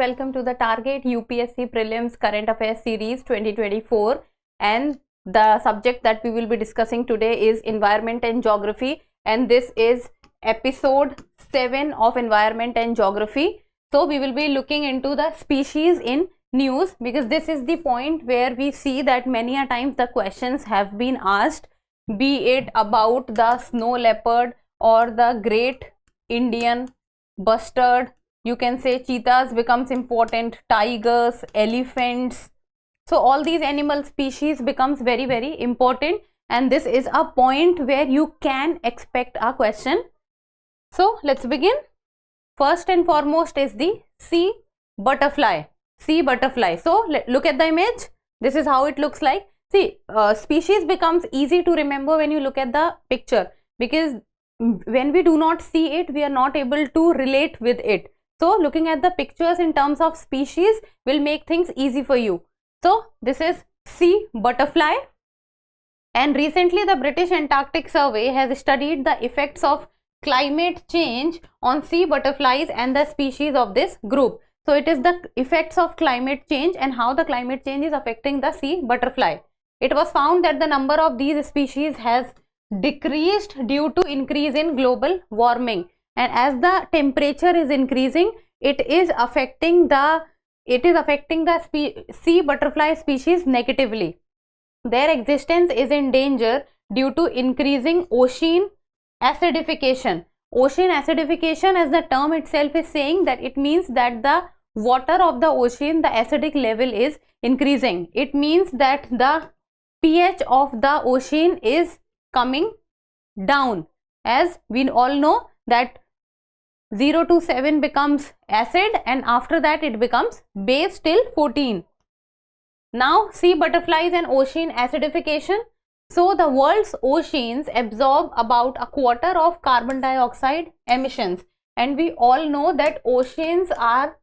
welcome to the Target UPSC Prelims Current Affairs Series 2024, and the subject that we will be discussing today is Environment and Geography, and this is episode 7 of Environment and Geography. So we will be looking into the species in news, because this is the point where we see that many a times the questions have been asked, be it about the snow leopard or the great Indian bustard. You can say cheetahs becomes important, tigers, elephants. So all these animal species becomes very important, and this is a point where you can expect a question. So let's begin. First and foremost is the sea butterfly. Sea butterfly. So look at the image. This is how it looks like. See, species becomes easy to remember when you look at the picture, because when we do not see it, we are not able to relate with it. So looking at the pictures in terms of species will make things easy for you. So this is sea butterfly, and recently the British Antarctic Survey has studied the effects of climate change on sea butterflies and the species of this group. So it is the effects of climate change and how the climate change is affecting the sea butterfly. It was found that the number of these species has decreased due to increase in global warming, and as the temperature is increasing, it is affecting the sea butterfly species negatively. Their existence is in danger due to increasing ocean acidification. Ocean acidification, as the term itself is saying, that it means that the water of the ocean, the acidic level is increasing. It means that the pH of the ocean is coming down. As we all know that 0 to 7 becomes acid, and after that it becomes base till 14. Now sea butterflies and ocean acidification. So the world's oceans absorb about a quarter of carbon dioxide emissions, and we all know that oceans are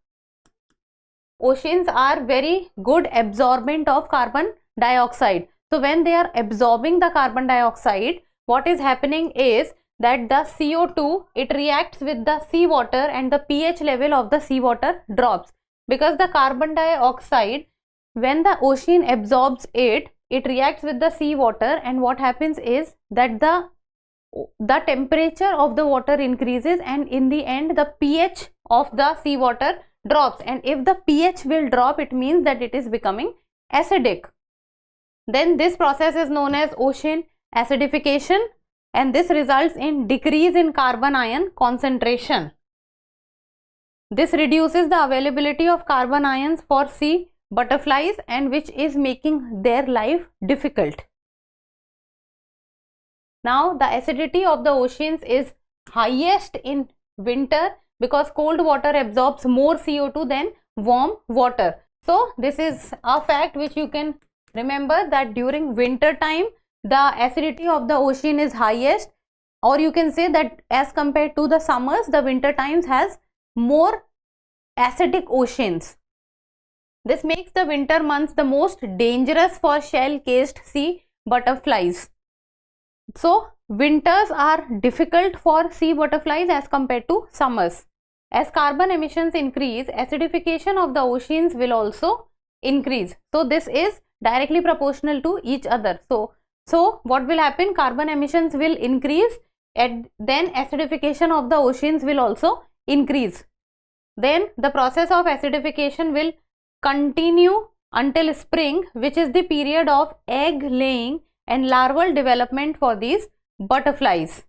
very good absorbent of carbon dioxide. So when they are absorbing the carbon dioxide, what is happening is that the CO2, it reacts with the seawater, and the pH level of the seawater drops, because the carbon dioxide, when the ocean absorbs it, it reacts with the seawater, and what happens is that the temperature of the water increases, and in the end the pH of the seawater drops, and if the pH will drop, it means that it is becoming acidic. Then this process is known as ocean acidification, and this results in decrease in carbon ion concentration. This reduces the availability of carbon ions for sea butterflies, and which is making their life difficult. Now the acidity of the oceans is highest in winter, because cold water absorbs more CO2 than warm water. So this is a fact which you can remember, that during winter time the acidity of the ocean is highest, or you can say that as compared to the summers, the winter times has more acidic oceans. This makes the winter months the most dangerous for shell-cased sea butterflies. So winters are difficult for sea butterflies as compared to summers. As carbon emissions increase, acidification of the oceans will also increase. So this is directly proportional to each other. So what will happen? Carbon emissions will increase, and then acidification of the oceans will also increase. Then the process of acidification will continue until spring, which is the period of egg laying and larval development for these butterflies.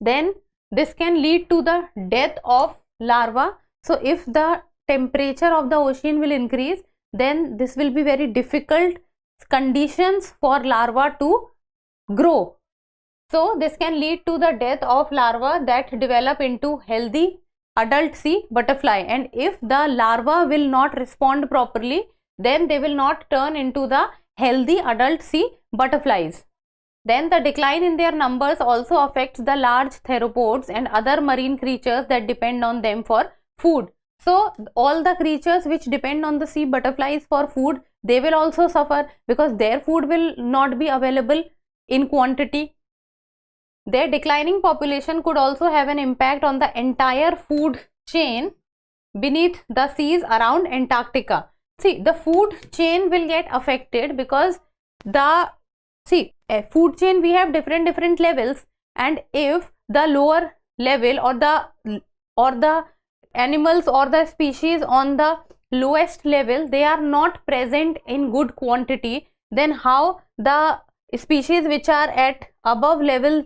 Then this can lead to the death of larva. So if the temperature of the ocean will increase, then this will be very difficult conditions for larva to grow. So this can lead to the death of larva that develop into healthy adult sea butterfly, and if the larva will not respond properly, then they will not turn into the healthy adult sea butterflies. Then the decline in their numbers also affects the large theropods and other marine creatures that depend on them for food. So all the creatures which depend on the sea butterflies for food, they will also suffer because their food will not be available in quantity. Their declining population could also have an impact on the entire food chain beneath the seas around Antarctica. See, the food chain will get affected because a food chain, we have different levels, and if the lower level or the animals or the species on the lowest level, they are not present in good quantity, then how the species which are at above level,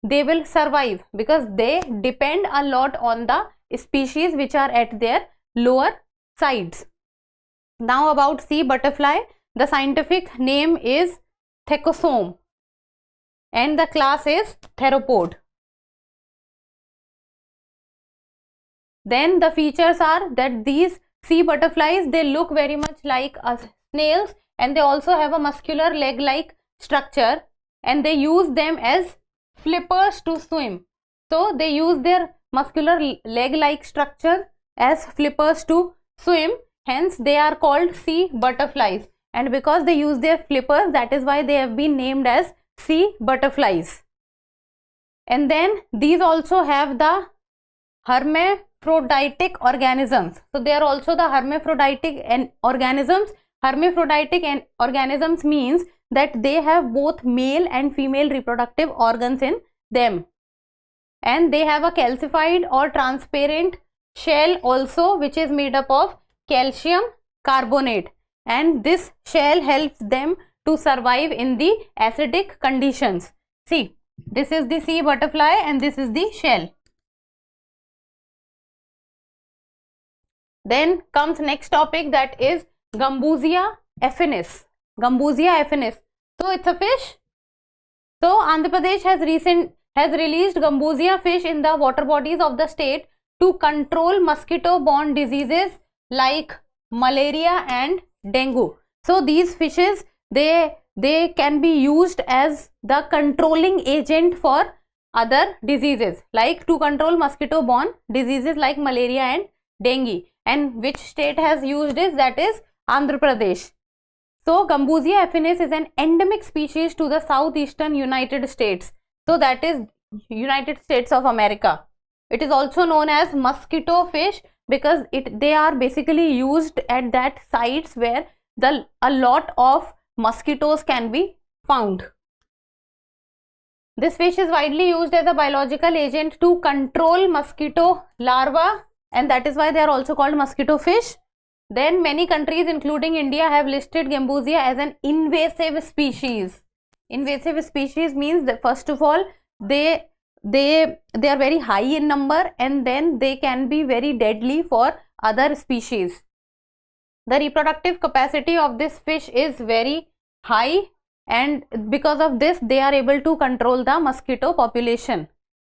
they will survive, because they depend a lot on the species which are at their lower sides. Now about sea butterfly, the scientific name is Thecosome and the class is Theropod. Then the features are that these sea butterflies, they look very much like snails, and they also have a muscular leg-like structure, and they use them as flippers to swim. So they use their muscular leg-like structure as flippers to swim, hence they are called sea butterflies, and because they use their flippers, that is why they have been named as sea butterflies. And then these also have the hermaphroditic organisms. So they are also the hermaphroditic organisms. Hermaphroditic organisms means that they have both male and female reproductive organs in them, and they have a calcified or transparent shell also, which is made up of calcium carbonate, and this shell helps them to survive in the acidic conditions. See, this is the sea butterfly and this is the shell. Then comes next topic, that is Gambusia affinis. Gambusia affinis. So it's a fish. So Andhra Pradesh has released Gambusia fish in the water bodies of the state to control mosquito-borne diseases like malaria and dengue. So these fishes, they can be used as the controlling agent for other diseases, like to control mosquito-borne diseases like malaria and dengue. And which state has used this? That is Andhra Pradesh. So Gambusia affinis is an endemic species to the southeastern United States. So that is United States of America. It is also known as mosquito fish because they are basically used at that sites where a lot of mosquitoes can be found. This fish is widely used as a biological agent to control mosquito larvae, and that is why they are also called mosquito fish. Then many countries including India have listed Gambusia as an invasive species. Invasive species means that first of all they are very high in number, and then they can be very deadly for other species. The reproductive capacity of this fish is very high, and because of this they are able to control the mosquito population.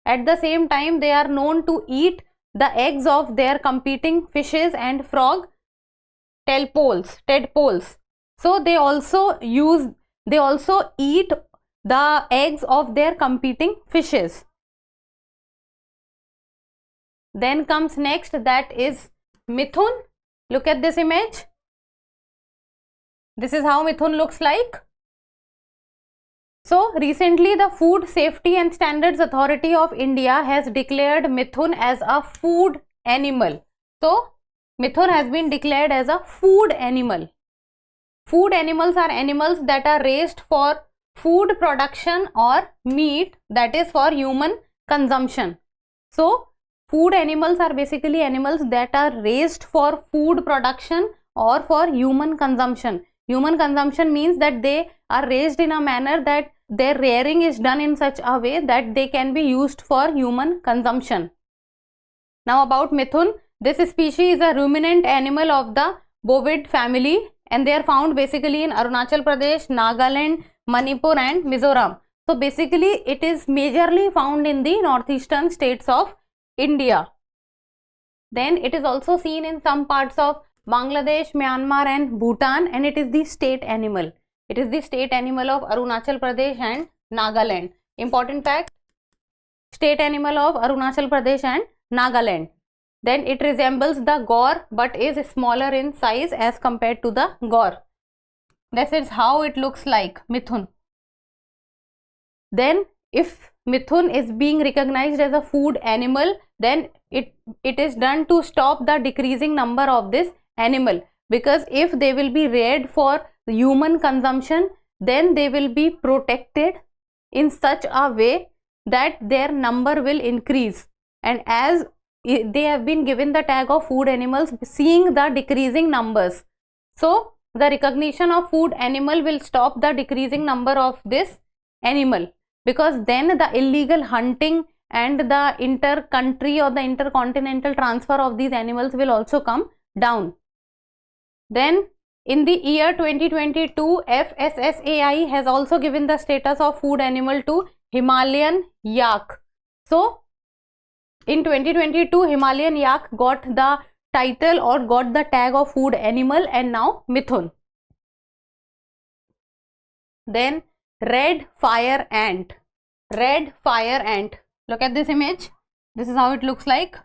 At the same time, they are known to eat the eggs of their competing fishes and frog tadpoles. So they also eat the eggs of their competing fishes. Then comes next, that is Mithun. Look at this image. This is how Mithun looks like. So recently the Food Safety and Standards Authority of India has declared Mithun as a food animal. So Mithun has been declared as a food animal. Food animals are animals that are raised for food production or meat, that is for human consumption. So food animals are basically animals that are raised for food production or for human consumption. Human consumption means that they are raised in a manner that their rearing is done in such a way that they can be used for human consumption. Now about Mithun, this species is a ruminant animal of the bovid family, and they are found basically in Arunachal Pradesh, Nagaland, Manipur and Mizoram. So basically it is majorly found in the northeastern states of India. Then it is also seen in some parts of Bangladesh, Myanmar and Bhutan, and it is the state animal. It is the state animal of Arunachal Pradesh and Nagaland. Important fact, state animal of Arunachal Pradesh and Nagaland. Then it resembles the gaur but is smaller in size as compared to the gaur. This is how it looks like, Mithun. Then if Mithun is being recognized as a food animal, then it is done to stop the decreasing number of this animal, because if they will be reared for human consumption, then they will be protected in such a way that their number will increase, and as they have been given the tag of food animals, seeing the decreasing numbers, so the recognition of food animal will stop the decreasing number of this animal, because then the illegal hunting and the inter-country or the intercontinental transfer of these animals will also come down. Then in the year 2022, FSSAI has also given the status of food animal to Himalayan yak. So in 2022, Himalayan yak got the title or got the tag of food animal, and now Mithun. Then red fire ant. Red fire ant. Look at this image. This is how it looks like.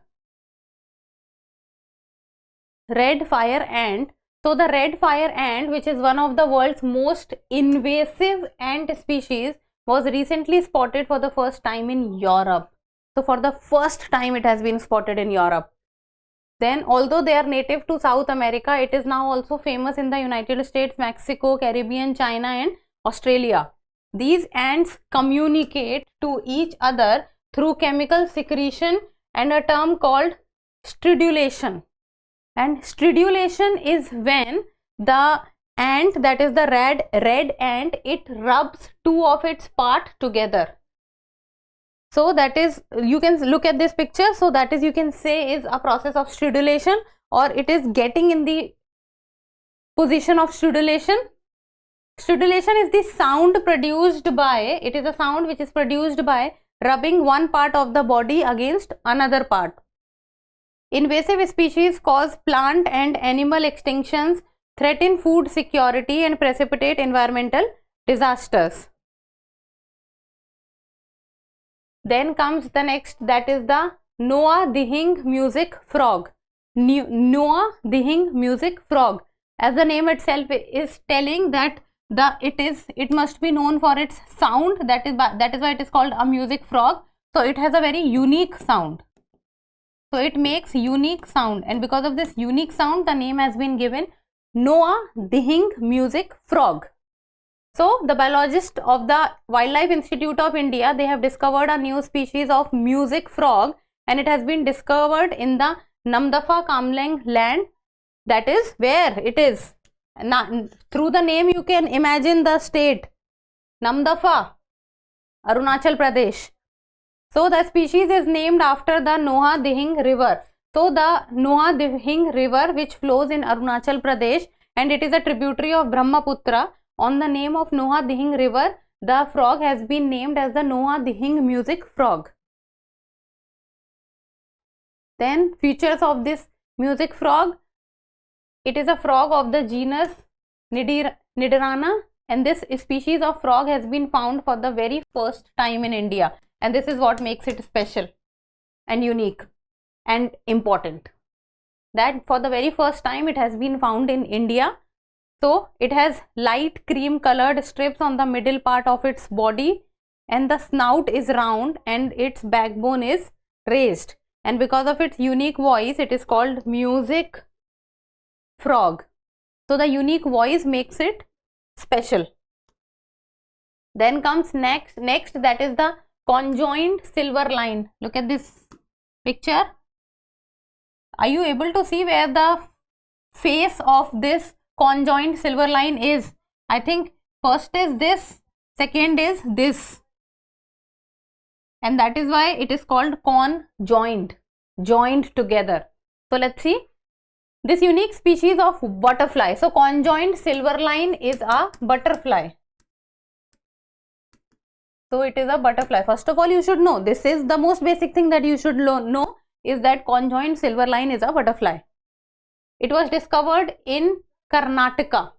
Red fire ant. So the red fire ant, which is one of the world's most invasive ant species, was recently spotted for the first time in Europe. So for the first time it has been spotted in Europe. Then although they are native to South America, it is now also famous in the United States, Mexico, Caribbean, China and Australia. These ants communicate to each other through chemical secretion and a term called stridulation. And stridulation is when the ant, that is the red ant, it rubs two of its part together. So that is, you can look at this picture, so that is, you can say, is a process of stridulation, or it is getting in the position of stridulation. Stridulation is the sound produced by, it is a sound which is produced by rubbing one part of the body against another part. Invasive species cause plant and animal extinctions, threaten food security and precipitate environmental disasters. Then comes the next, that is the Noah Dihing music frog. Noah Dihing music frog. As the name itself is telling that it must be known for its sound. That is why it is called a music frog. So it has a very unique sound. So it makes unique sound, and because of this unique sound, the name has been given Noah Dihing music frog. So the biologists of the Wildlife Institute of India, they have discovered a new species of music frog, and it has been discovered in the Namdapha Kamleng land. That is where it is. Now, through the name you can imagine the state, Namdapha, Arunachal Pradesh. So the species is named after the Noah Dihing river. So the Noah Dihing river, which flows in Arunachal Pradesh, and it is a tributary of Brahmaputra. On the name of Noah Dihing river, the frog has been named as the Noah Dihing music frog. Then features of this music frog, it is a frog of the genus Nidorina, and this species of frog has been found for the very first time in India, and this is what makes it special and unique and important, that for the very first time it has been found in India. So it has light cream colored strips on the middle part of its body, and the snout is round and its backbone is raised, and because of its unique voice it is called music frog. So the unique voice makes it special. Then comes next that is the conjoined silver line. Look at this picture. Are you able to see where the face of this conjoined silver line is? I think first is this, second is this, and that is why it is called conjoined, joined together. So let's see this unique species of butterfly. So conjoined silver line is a butterfly. So it is a butterfly. First of all, you should know, this is the most basic thing that you should know, is that conjoined silver line is a butterfly. It was discovered in Karnataka,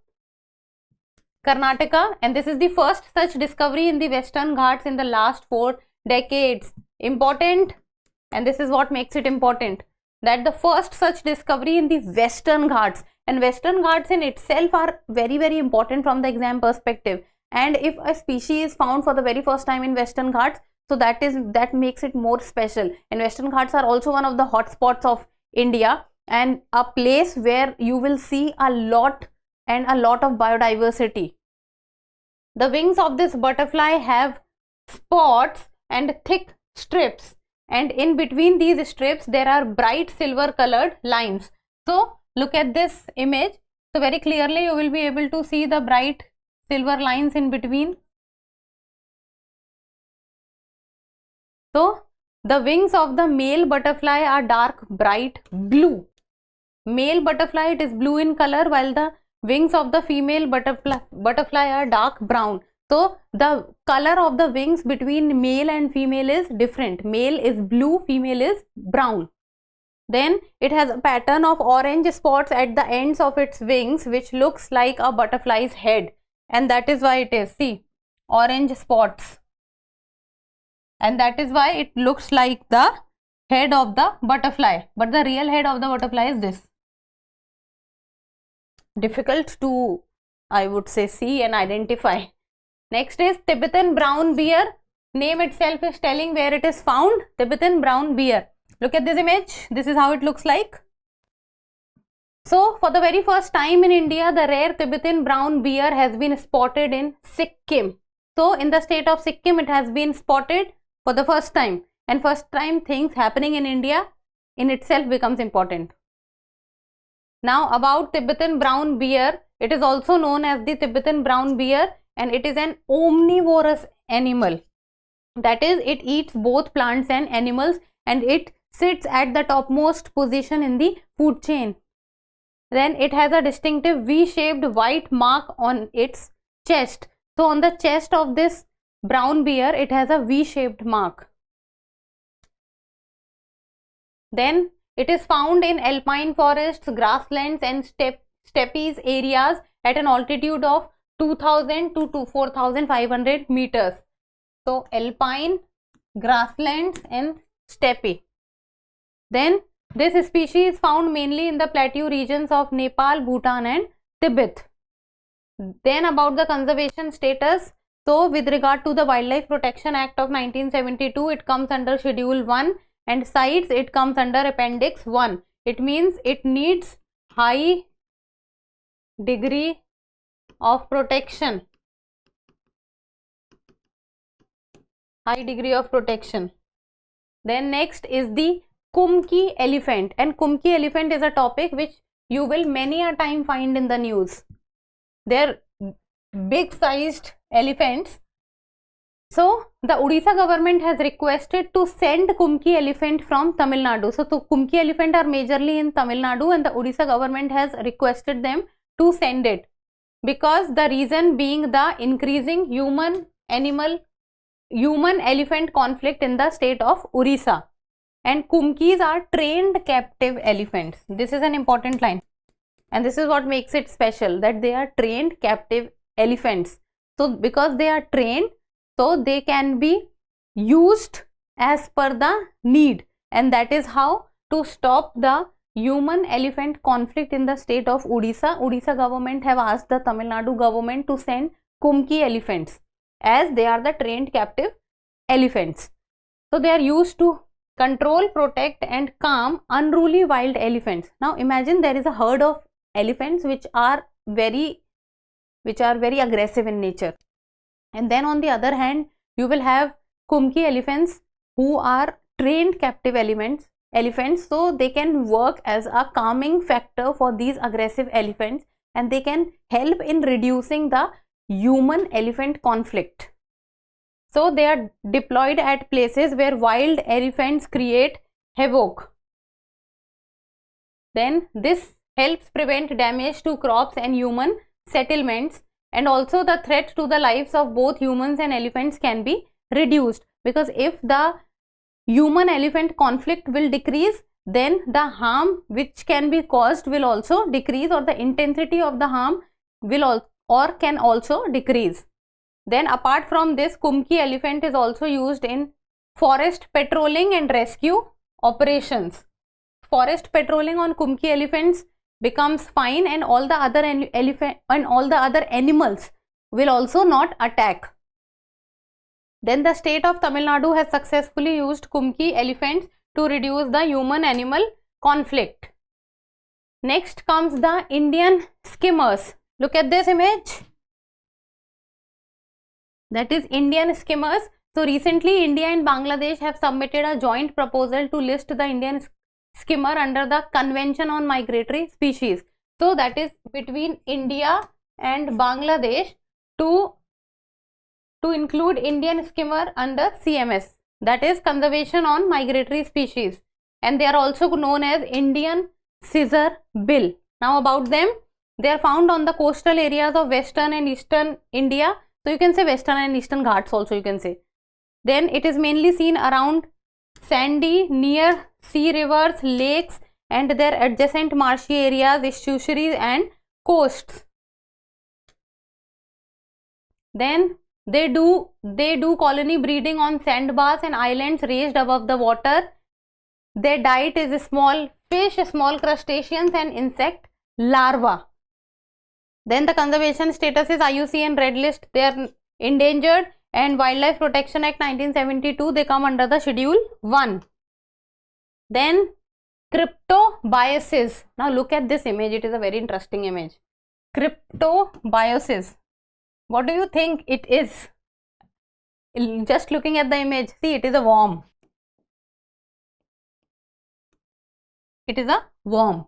and this is the first such discovery in the Western Ghats in the last 4 decades. Important, and this is what makes it important, that the first such discovery in the Western Ghats, and Western Ghats in itself are very, very important from the exam perspective. And if a species is found for the very first time in Western Ghats, so that makes it more special. And Western Ghats are also one of the hotspots of India, and a place where you will see a lot of biodiversity. The wings of this butterfly have spots and thick strips, and in between these strips there are bright silver colored lines. So look at this image. So very clearly you will be able to see the bright silver lines in between. So the wings of the male butterfly are dark bright blue. Male butterfly, it is blue in color, while the wings of the female butterfly are dark brown. So the color of the wings between male and female is different. Male is blue, female is brown. Then it has a pattern of orange spots at the ends of its wings, which looks like a butterfly's head, and that is why it is, see, orange spots, and that is why it looks like the head of the butterfly, but the real head of the butterfly is this. Difficult to, I would say, see and identify. Next is Tibetan brown bear. Name itself is telling where it is found. Tibetan brown bear. Look at this image. This is how it looks like. So for the very first time in India, the rare Tibetan brown bear has been spotted in Sikkim. So in the state of Sikkim, it has been spotted for the first time, and first time things happening in India in itself becomes important. Now about Tibetan brown bear, it is also known as the Tibetan brown bear, and it is an omnivorous animal. That is, it eats both plants and animals, and it sits at the topmost position in the food chain. Then it has a distinctive V-shaped white mark on its chest. So on the chest of this brown bear, it has a V-shaped mark. Then it is found in alpine forests, grasslands and steppes areas at an altitude of 2000 to 4500 meters. So alpine, grasslands and steppe. Then this species is found mainly in the plateau regions of Nepal, Bhutan and Tibet. Then about the conservation status. So with regard to the Wildlife Protection Act of 1972, it comes under Schedule 1, and CITES, it comes under Appendix 1. It means it needs high degree of protection. High degree of protection. Then next is the Kumki elephant, and Kumki elephant is a topic which you will many a time find in the news. They're big sized elephants. So the Odisha government has requested to send Kumki elephant from Tamil Nadu. So Kumki elephant are majorly in Tamil Nadu, and the Odisha government has requested them to send it, because the reason being the increasing human elephant conflict in the state of Odisha. And Kumkis are trained captive elephants. This is an important line, and this is what makes it special, that they are trained captive elephants. So because they are trained, so they can be used as per the need, and that is how to stop the human elephant conflict in the state of Odisha. Odisha government have asked the Tamil Nadu government to send Kumki elephants, as they are the trained captive elephants. So they are used to control, protect and calm unruly wild elephants. Now imagine there is a herd of elephants which are very aggressive in nature, and then on the other hand you will have Kumki elephants who are trained captive elephants, so they can work as a calming factor for these aggressive elephants, and they can help in reducing the human elephant conflict. So they are deployed at places where wild elephants create havoc. Then this helps prevent damage to crops and human settlements, and also the threat to the lives of both humans and elephants can be reduced, because if the human elephant conflict will decrease, then the harm which can be caused will also decrease, or the intensity of the harm will can also decrease. Then apart from this, Kumki elephant is also used in forest patrolling and rescue operations. Forest patrolling on Kumki elephants becomes fine, and all the other elephant and all the other animals will also not attack. Then the state of Tamil Nadu has successfully used Kumki elephants to reduce the human-animal conflict. Next comes the Indian skimmers. Look at this image. That is Indian skimmers. So recently India and Bangladesh have submitted a joint proposal to list the Indian skimmer under the Convention on Migratory Species. So that is between India and Bangladesh to include Indian skimmer under CMS, that is Conservation on Migratory Species, and they are also known as Indian scissor bill. Now about them, they are found on the coastal areas of western and eastern India. So you can say western and eastern Ghats also you can say. Then it is mainly seen around sandy, near sea, rivers, lakes and their adjacent marshy areas, estuaries and coasts. Then they do colony breeding on sandbars and islands raised above the water. Their diet is small fish, small crustaceans and insect larvae. Then the conservation status is IUCN Red List. They are endangered, and Wildlife Protection Act 1972, they come under the Schedule 1. Then cryptobiosis. Now look at this image. It is a very interesting image. Cryptobiosis. What do you think it is? Just looking at the image, see, it is a worm. It is a worm.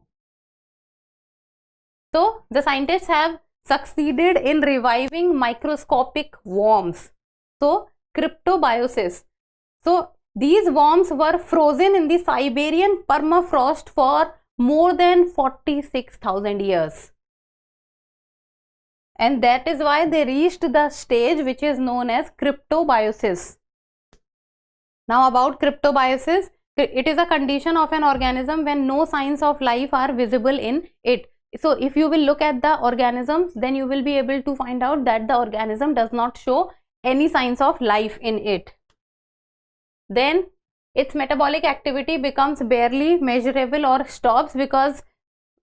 So the scientists have succeeded in reviving microscopic worms. So cryptobiosis. So these worms were frozen in the Siberian permafrost for more than 46,000 years. And that is why they reached the stage which is known as cryptobiosis. Now about cryptobiosis, it is a condition of an organism when no signs of life are visible in it. So if you will look at the organisms, then you will be able to find out that the organism does not show any signs of life in it. Then its metabolic activity becomes barely measurable or stops, because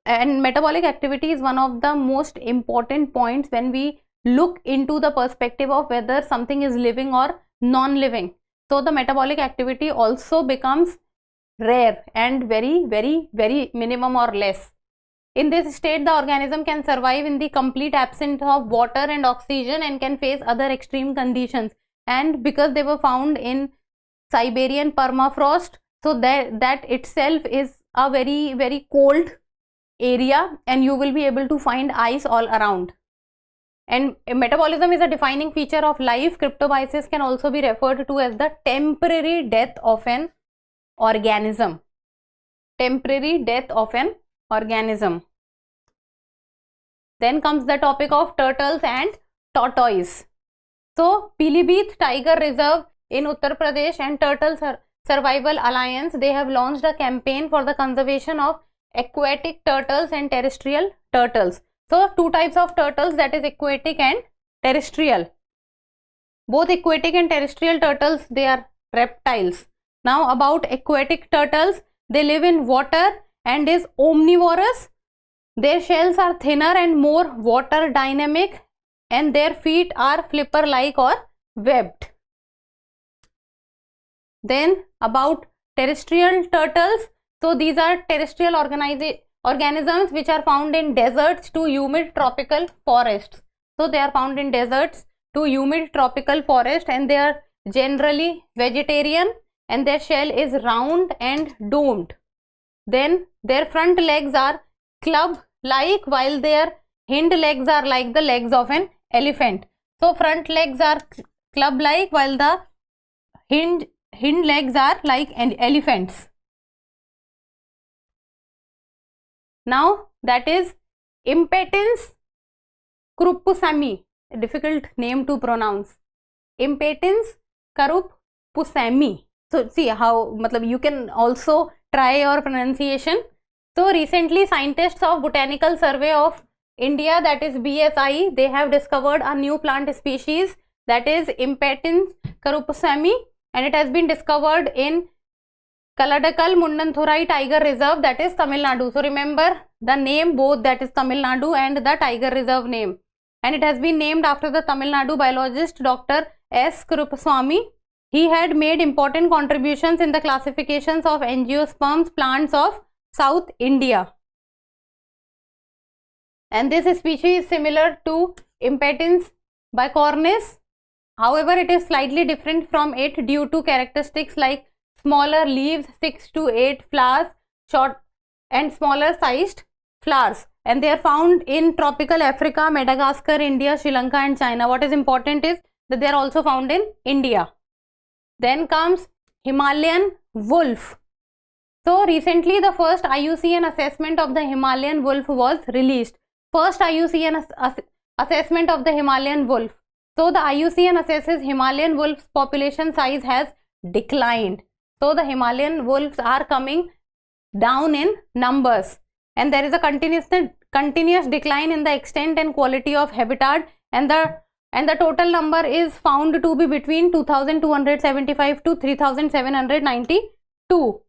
and metabolic activity is one of the most important points when we look into the perspective of whether something is living or non-living. So the metabolic activity also becomes rare and very minimum or less. In this state, the organism can survive in the complete absence of water and oxygen and can face other extreme conditions. And because they were found in Siberian permafrost, so that itself is a very cold area, and you will be able to find ice all around. And metabolism is a defining feature of life. Cryptobiosis can also be referred to as the temporary death of an organism. Temporary death of an organism. Then comes the topic of turtles and tortoise. So Pilibhit Tiger Reserve in Uttar Pradesh and Turtle Survival Alliance, they have launched a campaign for the conservation of aquatic turtles and terrestrial turtles. So two types of turtles, that is aquatic and terrestrial. Both aquatic and terrestrial turtles, they are reptiles. Now about aquatic turtles, they live in water and is omnivorous. Their shells are thinner and more water dynamic, and their feet are flipper like or webbed. Then about terrestrial turtles, so these are terrestrial organisms which are found in deserts to humid tropical forests. So they are found in deserts to humid tropical forest, and they are generally vegetarian, and their shell is round and domed. Then their front legs are club like, while their hind legs are like the legs of an elephant. So front legs are club like, while the hind legs are like an elephant's. Now that is Impetens crupussami, a difficult name to pronounce. Impetens crupussami. So see how you can also try your pronunciation. So recently scientists of Botanical Survey of India, that is BSI, they have discovered a new plant species, that is Impetens crupussami, and it has been discovered in Kaladakal Mundanthurai Tiger Reserve, that is Tamil Nadu. So remember the name both, that is Tamil Nadu and the tiger reserve name. And it has been named after the Tamil Nadu biologist Dr. S. Kurupaswamy. He had made important contributions in the classifications of angiosperms plants of South India. And this species is similar to Impetens bicornis. However, it is slightly different from it due to characteristics like smaller leaves, 6 to 8 flowers, short and smaller sized flowers. And they are found in tropical Africa, Madagascar, India, Sri Lanka and China. What is important is that they are also found in India. Then comes Himalayan wolf. So recently the first IUCN assessment of the Himalayan wolf was released. First IUCN assessment of the Himalayan wolf. So the IUCN assesses Himalayan wolf's population size has declined. So the Himalayan wolves are coming down in numbers, and there is a continuous decline in the extent and quality of habitat, and the total number is found to be between 2275 to 3792.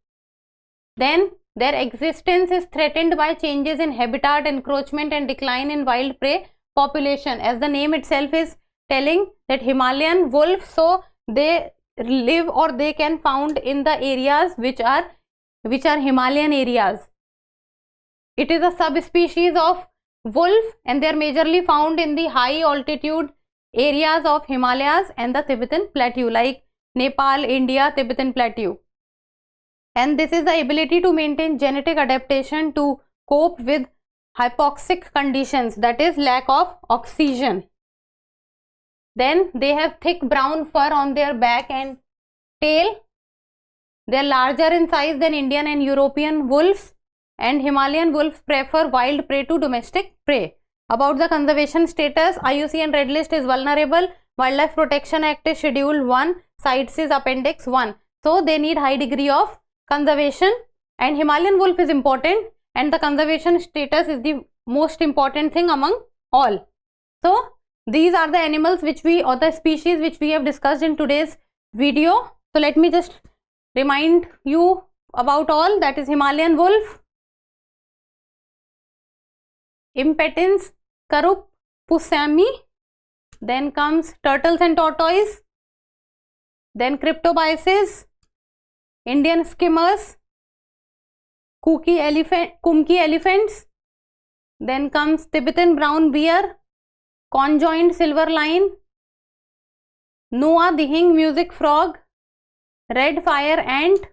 Then their existence is threatened by changes in habitat, encroachment and decline in wild prey population. As the name itself is telling that Himalayan wolf, so they live or they can found in the areas which are Himalayan areas. It is a subspecies of wolf and they are majorly found in the high altitude areas of Himalayas and the Tibetan Plateau, like Nepal, India, Tibetan Plateau. And this is the ability to maintain genetic adaptation to cope with hypoxic conditions, that is lack of oxygen. Then they have thick brown fur on their back and tail. They are larger in size than Indian and European wolves, and Himalayan wolves prefer wild prey to domestic prey. About the conservation status, IUCN Red List is vulnerable. Wildlife Protection Act is Schedule 1, CITES is Appendix 1. So they need high degree of conservation, and Himalayan wolf is important, and the conservation status is the most important thing among all. So these are the animals which or the species which we have discussed in today's video. So let me just remind you about all. That is Himalayan wolf, Impetens Kurupaswamy, then comes turtles and tortoise, then Cryptobiosis, Indian skimmers, Kumki elephants, then comes Tibetan brown bear, conjoined silver line, Noah Dihing music frog, red fire ant,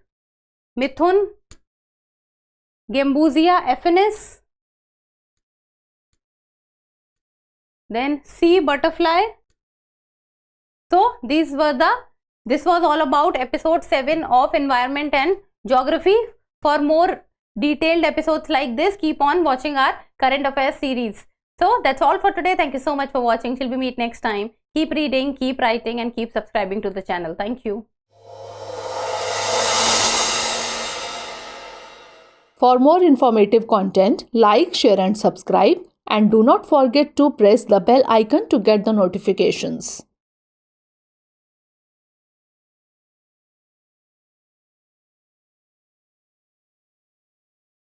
Mithun, Gambusia affinis, then sea butterfly. So this was all about episode 7 of environment and geography. For more detailed episodes like this, keep on watching our current affairs series. So that's all for today. Thank you so much for watching. Till we meet next time. Keep reading, keep writing and keep subscribing to the channel. Thank you. For more informative content, like, share and subscribe, and do not forget to press the bell icon to get the notifications.